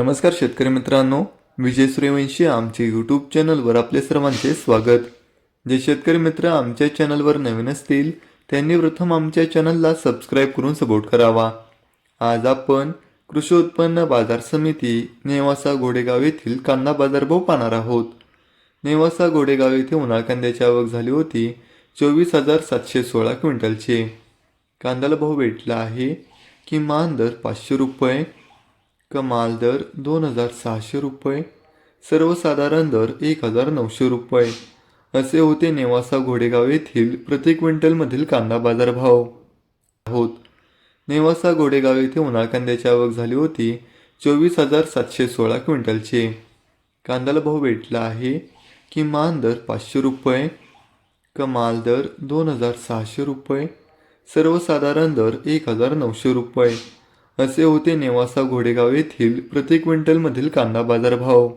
नमस्कार शेतकरी मित्रांनो, विजय सूर्यवंशी आमचे यूट्यूब चॅनलवर आपले सर्वांचे स्वागत. जे शेतकरी मित्र आमच्या चॅनलवर नवीन असतील त्यांनी प्रथम आमच्या चॅनलला सबस्क्राईब करून सपोर्ट करावा. आज आपण कृषी उत्पन्न बाजार समिती नेवासा घोडेगाव येथील कांदा बाजारभाव पाहणार आहोत. नेवासा घोडेगाव येथे उन्हाळ कांद्याची आवक झाली होती 24,716 क्विंटलचे. कांद्याला भाव भेटला आहे. किमान दर 500 रुपये, कमाल दर 2,600 रुपये, सर्वसाधारण दर 1,900 रुपये असे होते नेवासा घोडेगाव येथील प्रति क्विंटलमधील कांदा बाजारभाव. नेवासा घोडेगाव येथे उन्हाळ कांद्याची आवक झाली होती 24,716 क्विंटलचे. कांद्याला भाव भेटला आहे. किमान दर 500 रुपये, कमाल दर 2,600 रुपये, सर्वसाधारण दर 1,900 रुपये असे होते नेवासा घोडेगाव येथील प्रति क्विंटलमधील कांदा बाजारभाव.